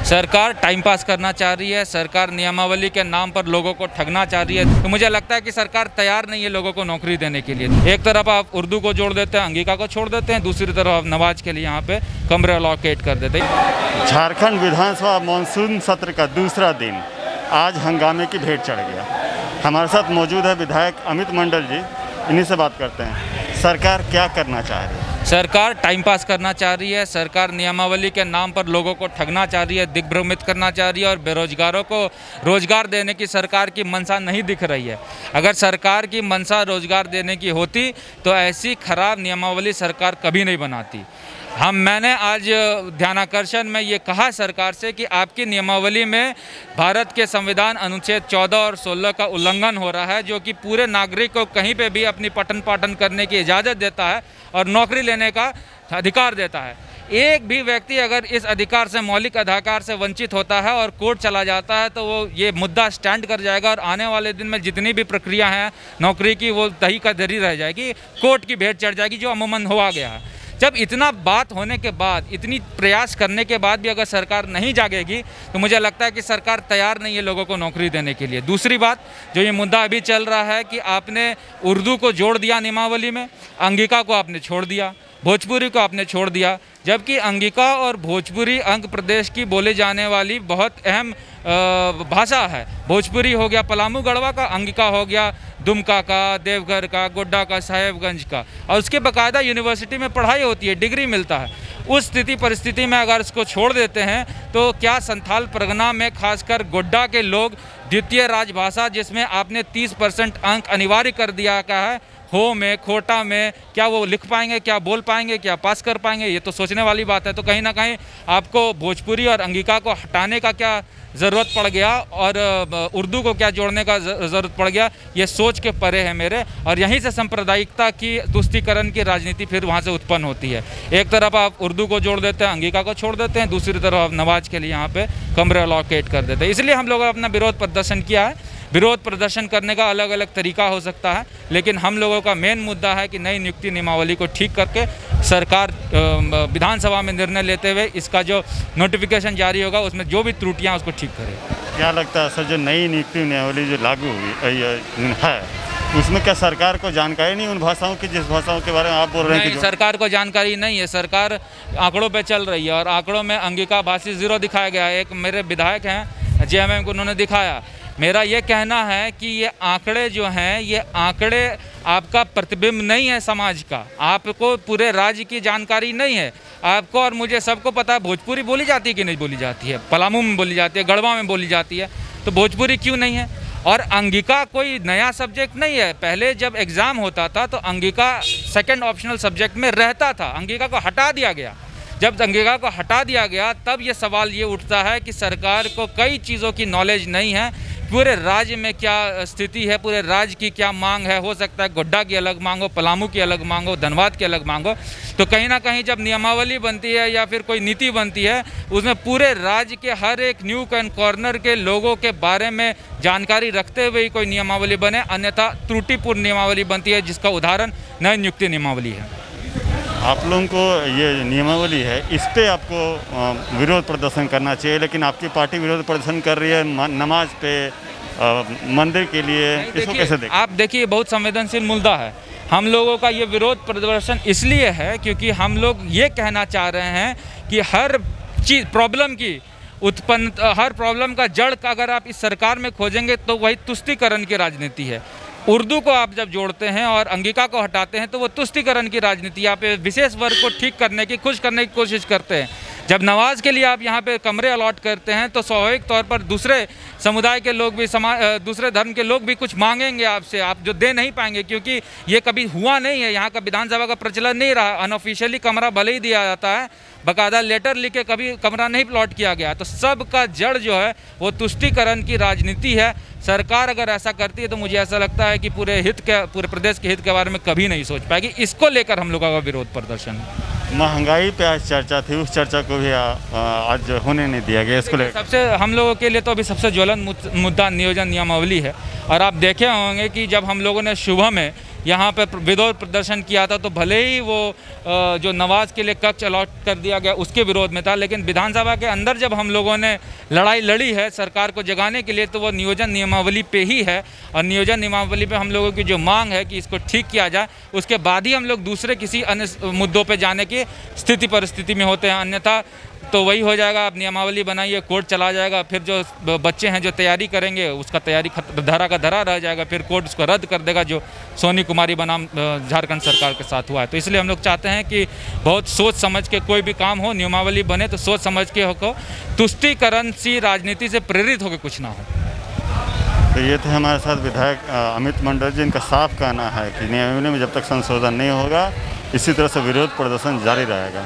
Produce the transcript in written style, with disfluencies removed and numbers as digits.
सरकार time pass करना चाह रही है, सरकार नियमावली के नाम पर लोगों को ठगना चाह रही है। तो मुझे लगता है कि सरकार तैयार नहीं है लोगों को नौकरी देने के लिए। एक तरफ आप उर्दू को जोड़ देते हैं, अंगिका को छोड़ देते हैं, दूसरी तरफ आप नमाज के लिए यहाँ पे कमरे अलॉकेट कर देते हैं। झारखंड विधानसभा मानसून सत्र का दूसरा दिन आज हंगामे की भेंट चढ़ गया। हमारे साथ मौजूद है विधायक अमित मंडल जी, इन्हीं से बात करते हैं। सरकार क्या करना चाह रही है? सरकार टाइम पास करना चाह रही है, सरकार नियमावली के नाम पर लोगों को ठगना चाह रही है, दिग्भ्रमित करना चाह रही है और बेरोजगारों को रोजगार देने की सरकार की मंशा नहीं दिख रही है। अगर सरकार की मंशा रोजगार देने की होती तो ऐसी खराब नियमावली सरकार कभी नहीं बनाती। मैंने आज ध्यानाकर्षण में ये कहा सरकार से कि आपकी नियमावली में भारत के संविधान अनुच्छेद 14 और 16 का उल्लंघन हो रहा है, जो कि पूरे नागरिक को कहीं पे भी अपनी पठन पाठन करने की इजाज़त देता है और नौकरी लेने का अधिकार देता है। एक भी व्यक्ति अगर इस अधिकार से, मौलिक अधिकार से वंचित होता है और कोर्ट चला जाता है तो वो ये मुद्दा स्टैंड कर जाएगा और आने वाले दिन में जितनी भी प्रक्रिया है नौकरी की वो दही का दही रह जाएगी, कोर्ट की भेंट चढ़ जाएगी, जो अमूमन हुआ गया है। जब इतना बात होने के बाद, इतनी प्रयास करने के बाद भी अगर सरकार नहीं जागेगी तो मुझे लगता है कि सरकार तैयार नहीं है लोगों को नौकरी देने के लिए। दूसरी बात, जो ये मुद्दा अभी चल रहा है कि आपने उर्दू को जोड़ दिया नियमावली में, अंगिका को आपने छोड़ दिया, भोजपुरी को आपने छोड़ दिया, जबकि अंगिका और भोजपुरी आंध्र प्रदेश की बोले जाने वाली बहुत अहम भाषा है। भोजपुरी हो गया पलामू गढ़वा का, अंगिका हो गया दुमका का, देवघर का, गोड्डा का, साहेबगंज का, और उसके बाकायदा यूनिवर्सिटी में पढ़ाई होती है, डिग्री मिलता है। उस परिस्थिति में अगर इसको छोड़ देते हैं तो क्या संथाल परगना में खासकर गोड्डा के लोग द्वितीय राजभाषा, जिसमें आपने 30% अंक अनिवार्य कर दिया का है, हो में, खोटा में, क्या वो लिख पाएंगे, क्या बोल पाएंगे, क्या पास कर पाएंगे? ये तो सोचने वाली बात है। तो कहीं ना कहीं आपको भोजपुरी और अंगिका को हटाने का क्या ज़रूरत पड़ गया और उर्दू को क्या जोड़ने का ज़रूरत पड़ गया, ये सोच के परे है मेरे। और यहीं से सांप्रदायिकता की, तुष्टीकरण की राजनीति फिर वहाँ से उत्पन्न होती है। एक तरफ आप उर्दू को जोड़ देते हैं, अंगिका को छोड़ देते हैं, दूसरी तरफ आप नमाज के लिए यहाँ पे कमरे अलॉकेट कर देते हैं। इसलिए हम लोगों ने अपना विरोध प्रदर्शन किया है। विरोध प्रदर्शन करने का अलग अलग तरीका हो सकता है, लेकिन हम लोगों का मेन मुद्दा है कि नई नियुक्ति नियमावली को ठीक करके सरकार विधानसभा में निर्णय लेते हुए इसका जो नोटिफिकेशन जारी होगा उसमें जो भी त्रुटियां उसको ठीक करे। क्या लगता है सर, जो नई नियुक्ति नियमावली जो लागू हुई है उसमें क्या सरकार को जानकारी नहीं उन भाषाओं की, जिस भाषाओं के बारे में आप बोल रहे हैं? सरकार को जानकारी नहीं है। सरकार आंकड़ों पे चल रही है और आंकड़ों में अंगिका भाषी 0 दिखाया गया है। एक मेरे विधायक हैं JMM को, उन्होंने दिखाया। मेरा ये कहना है कि ये आंकड़े जो हैं, ये आंकड़े आपका प्रतिबिंब नहीं है समाज का। आपको पूरे राज्य की जानकारी नहीं है। आपको और मुझे सबको पता है भोजपुरी बोली जाती है कि नहीं बोली जाती है, पलामू में बोली जाती है, गढ़वा में बोली जाती है, तो भोजपुरी क्यों नहीं है? और अंगिका कोई नया सब्जेक्ट नहीं है। पहले जब एग्ज़ाम होता था तो अंगिका सेकेंड ऑप्शनल सब्जेक्ट में रहता था, अंगिका को हटा दिया गया। जब अंगिका को हटा दिया गया तब ये सवाल ये उठता है कि सरकार को कई चीज़ों की नॉलेज नहीं है, पूरे राज्य में क्या स्थिति है, पूरे राज्य की क्या मांग है। हो सकता है गोड्डा की अलग मांग हो, पलामू की अलग मांग हो, धनबाद की अलग मांग हो। तो कहीं ना कहीं जब नियमावली बनती है या फिर कोई नीति बनती है, उसमें पूरे राज्य के हर एक न्यूक एंड कॉर्नर के लोगों के बारे में जानकारी रखते हुए ही कोई नियमावली बने, अन्यथा त्रुटिपूर्ण नियमावली बनती है, जिसका उदाहरण नई नियुक्ति नियमावली है। आप लोगों को ये नियमावली है, इस पे आपको विरोध प्रदर्शन करना चाहिए, लेकिन आपकी पार्टी विरोध प्रदर्शन कर रही है नमाज पे, मंदिर के लिए। इसको कैसे देखें? आप देखिए, बहुत संवेदनशील मुद्दा है। हम लोगों का ये विरोध प्रदर्शन इसलिए है क्योंकि हम लोग ये कहना चाह रहे हैं कि हर चीज़ हर प्रॉब्लम का जड़ का अगर आप इस सरकार में खोजेंगे तो वही तुष्टीकरण की राजनीति है। उर्दू को आप जब जोड़ते हैं और अंगिका को हटाते हैं तो वो तुष्टीकरण की राजनीति, आप विशेष वर्ग को ठीक करने की, खुश करने की कोशिश करते हैं। जब नमाज के लिए आप यहाँ पे कमरे अलॉट करते हैं तो स्वाभाविक तौर पर दूसरे समुदाय के लोग भी, दूसरे धर्म के लोग भी कुछ मांगेंगे आपसे, आप जो दे नहीं पाएंगे, क्योंकि ये कभी हुआ नहीं है। यहाँ का विधानसभा का प्रचलन नहीं रहा। अनऑफिशियली कमरा भले ही दिया जाता है, बाकायदा लेटर लिख के कभी कमरा नहीं प्लॉट किया गया। तो सबका जड़ जो है वो तुष्टीकरण की राजनीति है। सरकार अगर ऐसा करती है तो मुझे ऐसा लगता है कि पूरे प्रदेश के हित के बारे में कभी नहीं सोच पाएगी। इसको लेकर हम लोगों का विरोध प्रदर्शन। महंगाई पे आज चर्चा थी, उस चर्चा को भी आज होने नहीं दिया गया। इसको लेकर सबसे हम लोगों के लिए तो अभी सबसे ज्वलंत मुद्दा नियोजन नियमावली है। और आप देखे होंगे कि जब हम लोगों ने सुबह में यहाँ पे विरोध प्रदर्शन किया था, तो भले ही वो जो नवाज़ के लिए कक्ष अलॉट कर दिया गया उसके विरोध में था, लेकिन विधानसभा के अंदर जब हम लोगों ने लड़ाई लड़ी है सरकार को जगाने के लिए, तो वो नियोजन नियमावली पे ही है। और नियोजन नियमावली पे हम लोगों की जो मांग है कि इसको ठीक किया जाए, उसके बाद ही हम लोग दूसरे किसी अन्य मुद्दों पे जाने की स्थिति परिस्थिति में होते हैं। अन्यथा तो वही हो जाएगा, आप नियमावली बनाइए, कोर्ट चला जाएगा, फिर जो बच्चे हैं जो तैयारी करेंगे उसका तैयारी धरा का धरा रह जाएगा, फिर कोर्ट उसको रद्द कर देगा, जो सोनी कुमारी बनाम झारखंड सरकार के साथ हुआ है। तो इसलिए हम लोग चाहते हैं कि बहुत सोच समझ के कोई भी काम हो, नियमावली बने तो सोच समझ के हो, तुष्टीकरण सी राजनीति से प्रेरित होकर कुछ ना हो। तो ये थे हमारे साथ विधायक अमित मंडल जी। इनका साफ कहना है कि नियमावली में जब तक संशोधन नहीं होगा इसी तरह से विरोध प्रदर्शन जारी रहेगा।